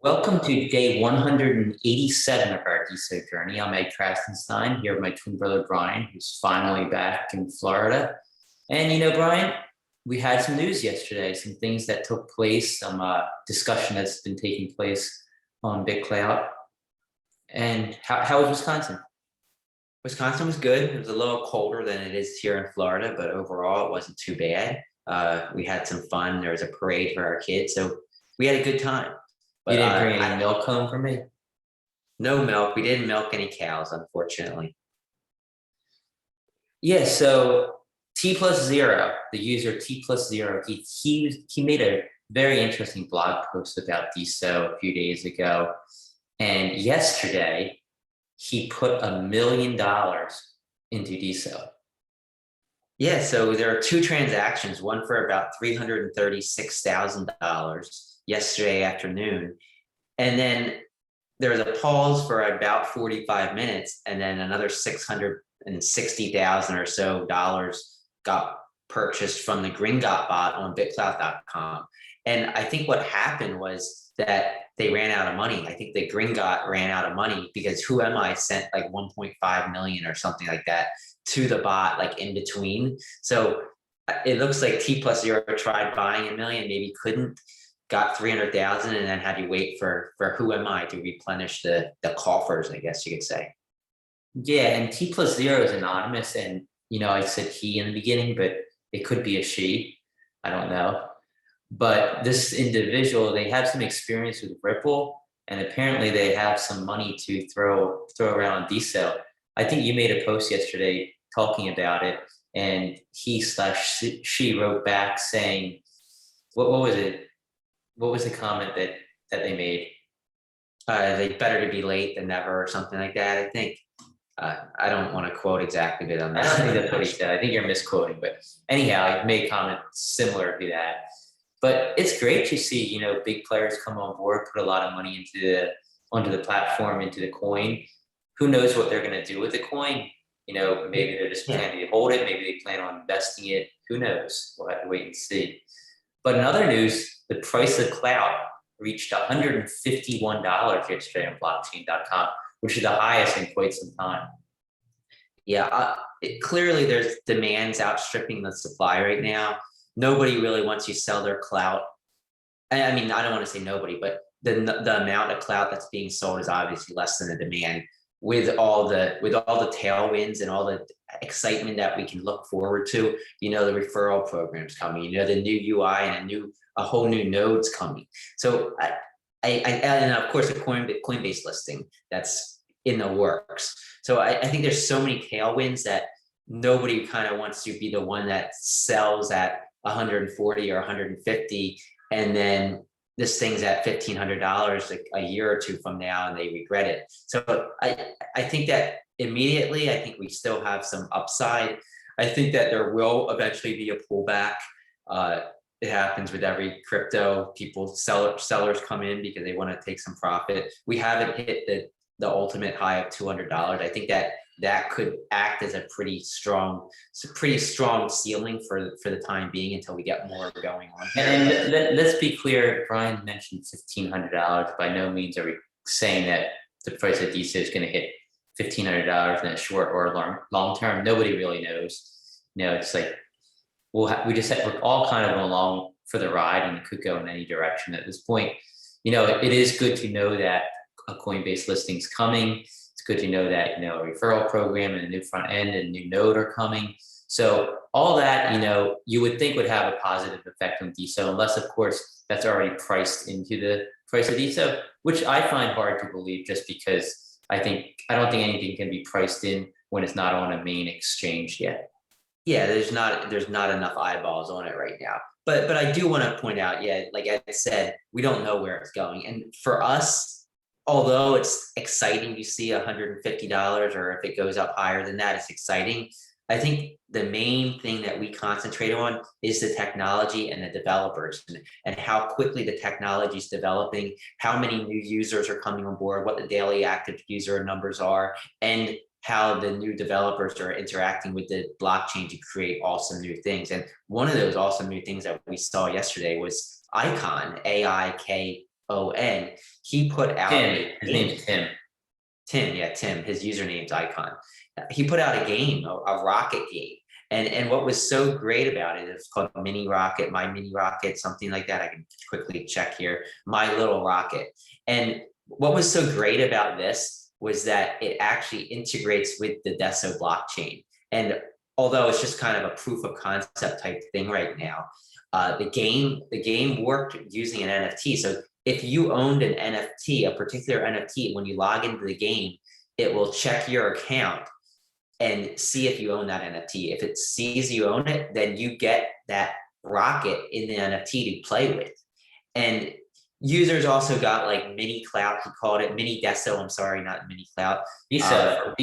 Welcome to day 187 of our DeSo journey. I'm Ed Krastenstein here with my twin brother Brian, who's finally back in Florida. And Brian, we had some news yesterday, some things that took place, some discussion that's been taking place on Bitclout. And how was Wisconsin? Wisconsin was good. It was a little colder than it is here in Florida, but overall it wasn't too bad. We had some fun. There was a parade for our kids, so we had a good time. You But didn't bring any milk home for me? no milk. We didn't milk any cows, unfortunately. Yeah, so TPlusZero, the user TPlusZero, he made a very interesting blog post about DeSo a few days ago. And yesterday, he put $1 million into DeSo. Yeah, so there are two transactions, one for about $336,000 yesterday afternoon. And then there was a pause for about 45 minutes, and then another 660,000 or so dollars got purchased from the Gringot bot on Bitclout.com. And I think what happened was that they ran out of money. I think the Gringot ran out of money because Who Am I sent like 1.5 million or something like that to the bot, like in between. So it looks like TPlusZero tried buying $1 million, maybe couldn't, got 300,000, and then had to wait for Who Am I to replenish the coffers, I guess you could say. Yeah, and TPlusZero is anonymous, and I said he in the beginning, but it could be a she. I don't know. But this individual, they have some experience with Ripple, and apparently they have some money to throw around on DeSo. I think you made a post yesterday talking about it, and he/she wrote back saying, what was it? What was the comment that they made? They better to be late than never or something like that, I think. I don't want to quote exactly, but I don't think that's what he said. I think you're misquoting, but anyhow, he made a comment similar to that. But it's great to see, big players come on board, put a lot of money onto the platform, into the coin. Who knows what they're going to do with the coin? Maybe they're just planning to hold it. Maybe they plan on investing it. Who knows? We'll have to wait and see. But in other news, the price of clout reached $151 yesterday on blockchain.com, which is the highest in quite some time. Yeah, clearly there's demands outstripping the supply right now. Nobody really wants to sell their clout. I mean, I don't want to say nobody, but the amount of clout that's being sold is obviously less than the demand. With all the tailwinds and all the excitement that we can look forward to, the referral programs coming, the new UI and a whole new nodes coming. So and of course the Coinbase listing that's in the works. So I think there's so many tailwinds that nobody kind of wants to be the one that sells at 140 or 150, and then this thing's at $1,500 like a year or two from now and they regret it. So I think that immediately, I think we still have some upside. I think that there will eventually be a pullback. It happens with every crypto. Sellers come in because they want to take some profit. We haven't hit the ultimate high of $200. I think that could act as a pretty strong ceiling for the time being until we get more going on here. And let's be clear, Brian mentioned $1,500. By no means are we saying that the price of DeSo is going to hit $1,500 in a short or long term. Nobody really knows. It's like we're all kind of along for the ride, and it could go in any direction at this point. It is good to know that a Coinbase listing is coming. It's good to know that, a referral program and a new front end and a new node are coming. So all that, you would think would have a positive effect on DeSo, unless, of course, that's already priced into the price of DeSo, which I find hard to believe just because I don't think anything can be priced in when it's not on a main exchange yet. Yeah, there's not enough eyeballs on it right now. But I do want to point out, like I said, we don't know where it's going. And for us, although it's exciting to see $150, or if it goes up higher than that, it's exciting. I think the main thing that we concentrate on is the technology and the developers, and how quickly the technology is developing, how many new users are coming on board, what the daily active user numbers are, and how the new developers are interacting with the blockchain to create awesome new things. And one of those awesome new things that we saw yesterday was Icon, AIKON, He put out Tim, his name's Tim. Tim, his username's Icon. He put out a game, a rocket game. And what was so great about it, it's called Mini Rocket, My Mini Rocket, something like that. I can quickly check here, My Little Rocket. And what was so great about this was that it actually integrates with the DeSo blockchain. And although it's just kind of a proof of concept type thing right now, the game worked using an NFT. So if you owned an NFT, a particular NFT, when you log into the game, it will check your account and see if you own that NFT. If it sees you own it, then you get that rocket in the NFT to play with. And users also got like mini clout, he called it mini DeSo. I'm sorry, not mini clout. DeSo.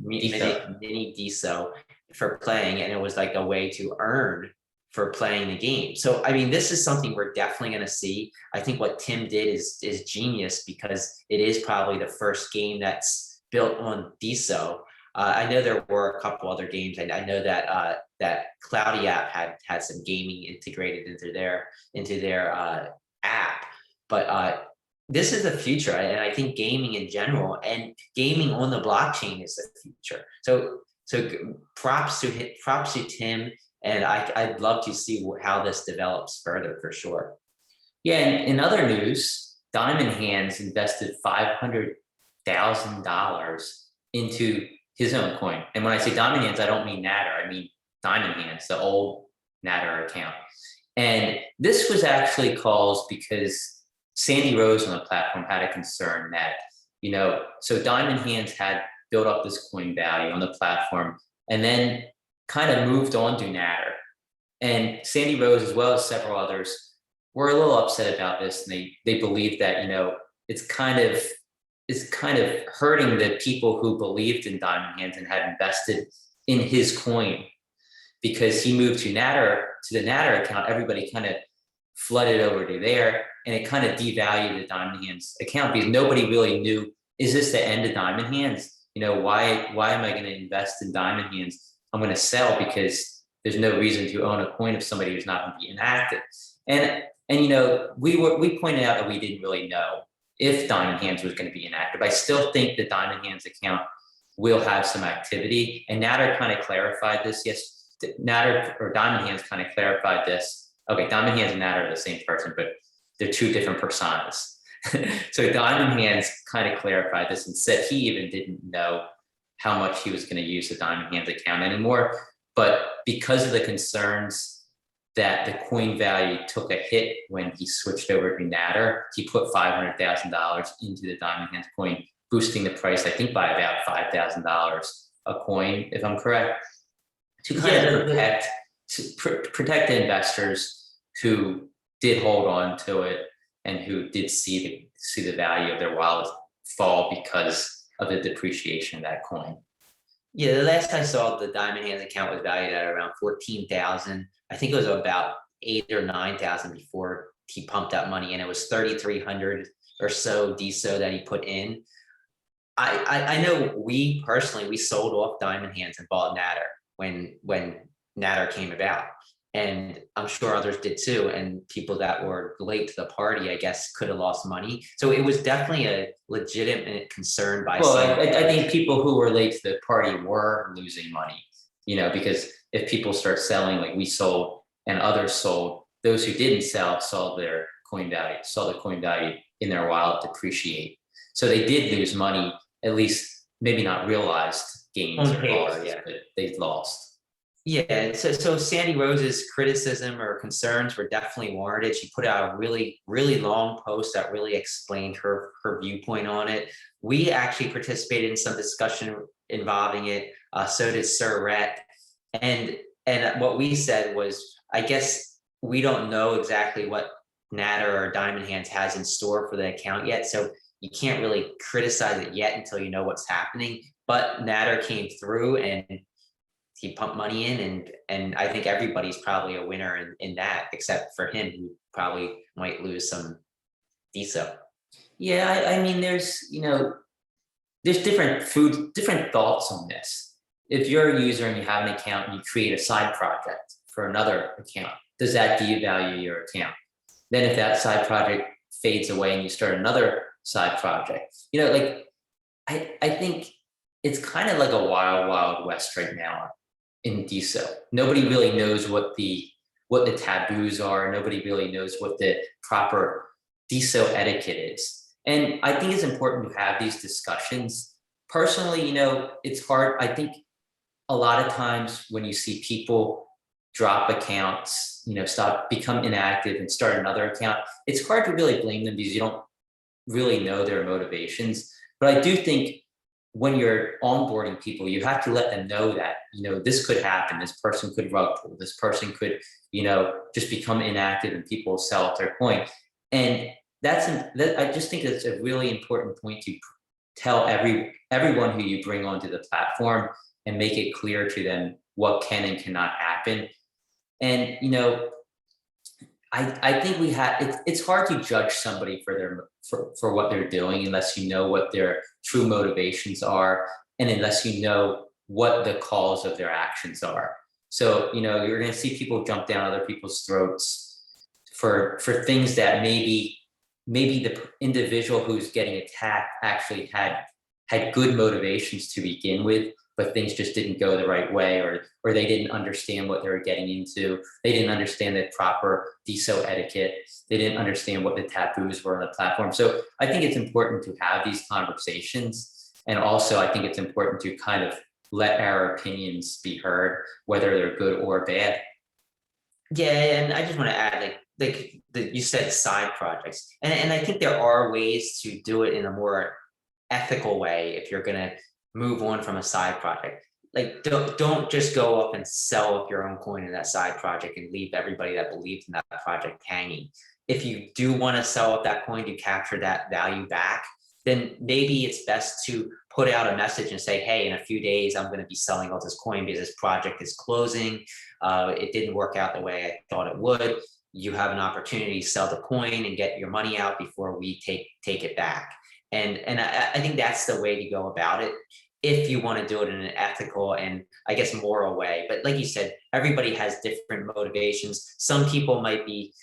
Mini DeSo for playing, and it was like a way to earn for playing the game. So I mean, this is something we're definitely going to see. I think what Tim did is genius, because it is probably the first game that's built on DeSo. I know there were a couple other games, and I know that that Cloudy app had some gaming integrated into their app, but this is the future, and I think gaming in general and gaming on the blockchain is the future. So props to Tim, and I'd love to see how this develops further for sure. Yeah, and in other news, Diamondhands invested $500,000 into his own coin. And when I say Diamondhands, I don't mean Natter, I mean Diamondhands, the old Natter account. And this was actually caused because Sandy Rose on the platform had a concern that, so Diamondhands had built up this coin value on the platform and then kind of moved on to Natter. And Sandy Rose, as well as several others, were a little upset about this. And they believe that, it's kind of hurting the people who believed in Diamondhands and had invested in his coin, because he moved to the Natter account. Everybody kind of flooded over to there, and it kind of devalued the Diamondhands account, because nobody really knew, is this the end of Diamondhands? Why am I going to invest in Diamondhands? I'm going to sell because there's no reason to own a coin of somebody who's not going to be inactive. And we pointed out that we didn't really know if Diamondhands was going to be inactive. I still think the Diamondhands account will have some activity, and Natter kind of clarified this. Yes, Natter or Diamondhands kind of clarified this. Okay, Diamondhands and Natter are the same person, but they're two different personas. So Diamondhands kind of clarified this and said he even didn't know how much he was going to use the Diamondhands account anymore. But because of the concerns that the coin value took a hit when he switched over to Natter, he put $500,000 into the Diamondhands coin, boosting the price, I think, by about $5,000 a coin, if I'm correct, to kind of protect the investors who did hold on to it and who did see the value of their wallet fall because of the depreciation of that coin. Yeah, the last I saw, the Diamondhands account was valued at around 14,000. I think it was about 8,000 or 9,000 before he pumped that money, and it was 3,300 or so DeSo that he put in. I know we personally sold off Diamondhands and bought Natter when Natter came about, and I'm sure others did too. And people that were late to the party, I guess, could have lost money. So it was definitely a legitimate concern by. Well, I think people who were late to the party were losing money, because if people start selling, like we sold and others sold, those who didn't sell saw the coin value in their wallet depreciate. So they did lose money, at least maybe not realized gains or losses, but they lost. Yeah, so Sandy Rose's criticism or concerns were definitely warranted. She put out a really, really long post that really explained her viewpoint on it. We actually participated in some discussion involving it. So did Sir Rhett. And what we said was, I guess we don't know exactly what Natter or Diamondhands has in store for the account yet. So you can't really criticize it yet until you know what's happening. But Natter came through and he pumped money in, and I think everybody's probably a winner in that, except for him, who probably might lose some DeSo. Yeah, I mean, there's different thoughts on this. If you're a user and you have an account and you create a side project for another account, does that devalue your account? Then if that side project fades away and you start another side project. Like I think it's kind of like a wild, wild west right now in DeSo. Nobody really knows what the taboos are. Nobody really knows what the proper DeSo etiquette is. And I think it's important to have these discussions. Personally, it's hard. I think a lot of times when you see people drop accounts, become inactive and start another account, it's hard to really blame them because you don't really know their motivations. But I do think when you're onboarding people, you have to let them know that, this could happen. This person could rug pull. This person could, just become inactive and people will sell off their coin. And I just think that's a really important point to tell everyone who you bring onto the platform and make it clear to them what can and cannot happen. And, I think it's hard to judge somebody for what they're doing unless you know what their true motivations are and unless you know what the cause of their actions are. So, you're going to see people jump down other people's throats for things that maybe the individual who's getting attacked actually had good motivations to begin with, but things just didn't go the right way, or they didn't understand what they were getting into. They didn't understand the proper DeSo etiquette. They didn't understand what the taboos were on the platform. So I think it's important to have these conversations. And also I think it's important to kind of let our opinions be heard, whether they're good or bad. Yeah, and I just want to add, you said side projects, and I think there are ways to do it in a more ethical way if you're going to move on from a side project. Like don't just go up and sell up your own coin in that side project and leave everybody that believes in that project hanging. If you do want to sell up that coin to capture that value back, then maybe it's best to put out a message and say, hey, in a few days, I'm going to be selling all this coin because this project is closing. It didn't work out the way I thought it would. You have an opportunity to sell the coin and get your money out before we take it back. And I think that's the way to go about it if you want to do it in an ethical and I guess moral way. But like you said, everybody has different motivations. Some people might be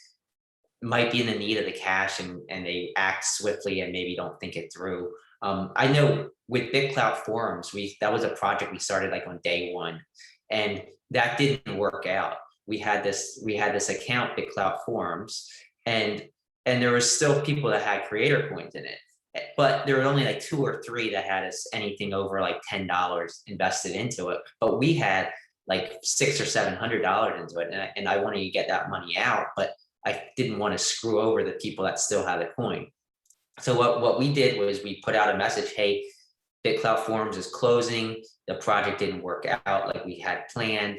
in the need of the cash and they act swiftly and maybe don't think it through. I know with Bitclout forums, that was a project we started like on day one, and that didn't work out. We had this account, Bitclout forums, and there was still people that had creator coins in it. But there were only like 2 or 3 that had us anything over like $10 invested into it. But we had like $600 or $700 into it, and I wanted to get that money out, but I didn't want to screw over the people that still had the coin. So what we did was we put out a message: hey, Bitclout forums is closing. The project didn't work out like we had planned.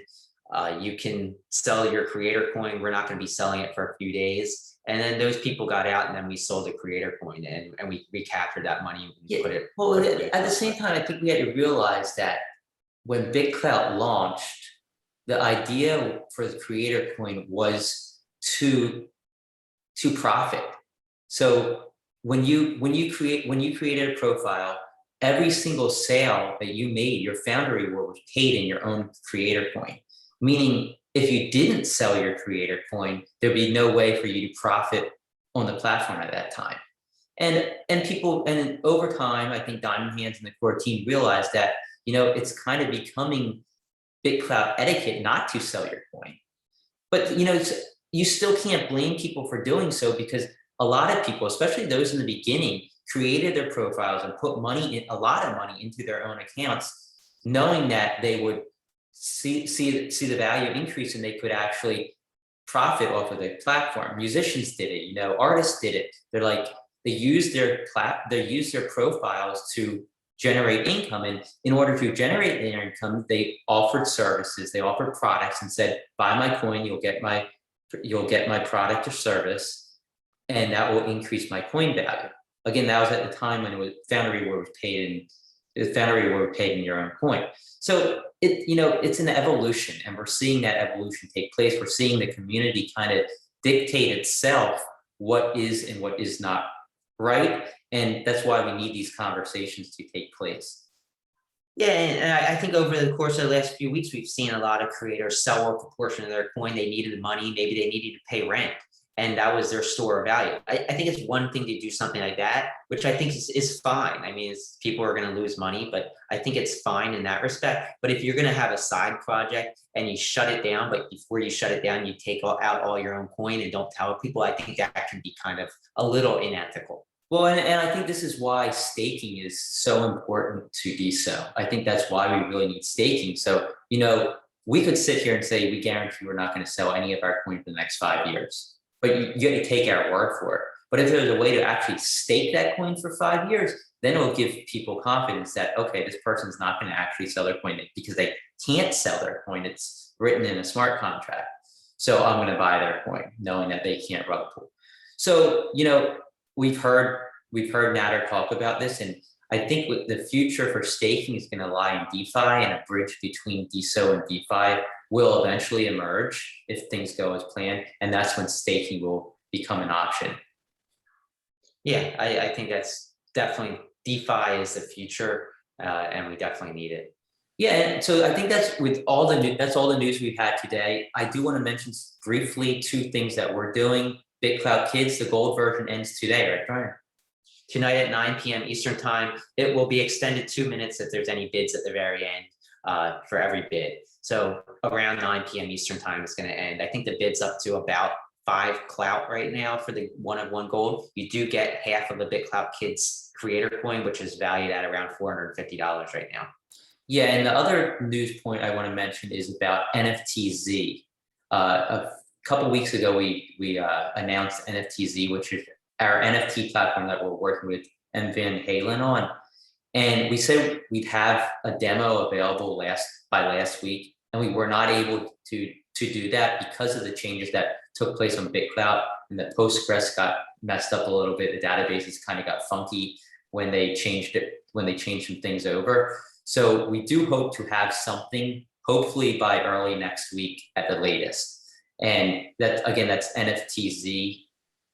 You can sell your creator coin. We're not going to be selling it for a few days. And then those people got out, and then we sold the creator coin, and we recaptured that money and put it. Well, at the same time, I think we had to realize that when Bitclout launched, the idea for the creator coin was to profit. So when you created a profile, every single sale that you made, your founder reward was paid in your own creator coin. Meaning, if you didn't sell your creator coin, there'd be no way for you to profit on the platform at that time. And over time, I think Diamondhands and the core team realized that, it's kind of becoming Bitclout etiquette not to sell your coin. But, you still can't blame people for doing so, because a lot of people, especially those in the beginning, created their profiles and put a lot of money into their own accounts, knowing that they would see the value increase and they could actually profit off of the platform. Musicians did it, artists did it. They use their profiles to generate income, and in order to generate their income, they offered services, they offered products, and said, buy my coin, you'll get my product or service, and that will increase my coin value. Again, that was at the time when founder reward was paid in your own coin. So it's an evolution, and we're seeing that evolution take place. We're seeing the community kind of dictate itself what is and what is not right, and that's why we need these conversations to take place. Yeah, and I think over the course of the last few weeks, we've seen a lot of creators sell off a portion of their coin. They needed the money, maybe they needed to pay rent, and that was their store of value. I think it's one thing to do something like that, which I think is fine. I mean, people are going to lose money, but I think it's fine in that respect. But if you're going to have a side project and you shut it down, but before you shut it down, you take out all your own coin and don't tell people, I think that can be kind of a little unethical. Well, and I think this is why staking is so important to DeSo. I think that's why we really need staking. So, we could sit here and say we guarantee we're not going to sell any of our coin for the next 5 years, but you get to take our word for it. But if there's a way to actually stake that coin for 5 years, then it'll give people confidence that, okay, this person's not going to actually sell their coin because they can't sell their coin. It's written in a smart contract. So I'm going to buy their coin, knowing that they can't rug pull. So, we've heard Nader talk about this, and I think with the future for staking is going to lie in DeFi, and a bridge between DeSo and DeFi will eventually emerge if things go as planned, and that's when staking will become an option. Yeah, I think that's definitely, DeFi is the future, and we definitely need it. Yeah, and so I think that's all the news we've had today. I do want to mention briefly 2 things that we're doing. Bitclout Kids, the gold version ends today, right, Brian? Tonight at 9 p.m. Eastern time. It will be extended 2 minutes if there's any bids at the very end, for every bid. So around 9 p.m. Eastern time it's going to end. I think the bid's up to about 5 clout right now for the 1 of 1 gold. You do get half of the Bitclout Kids creator coin, which is valued at around $450 right now. Yeah, and the other news point I want to mention is about NFTZ. A couple weeks ago, we announced NFTZ, which is our NFT platform that we're working with M. Van Halen on. And we said we'd have a demo available by last week, and we were not able to do that because of the changes that took place on Bitclout, and the Postgres got messed up a little bit. The databases kind of got funky when they changed some things over. So we do hope to have something, hopefully by early next week at the latest. And that's NFTZ,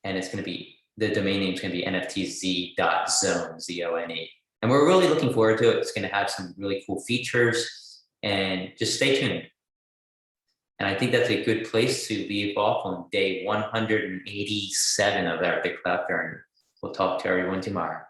and it's going to be, the domain name is going to be nftz.zone, Z-O-N-E. And we're really looking forward to it. It's going to have some really cool features, and just stay tuned. And I think that's a good place to leave off on day 187 of our Bitclout journey. We'll talk to everyone tomorrow.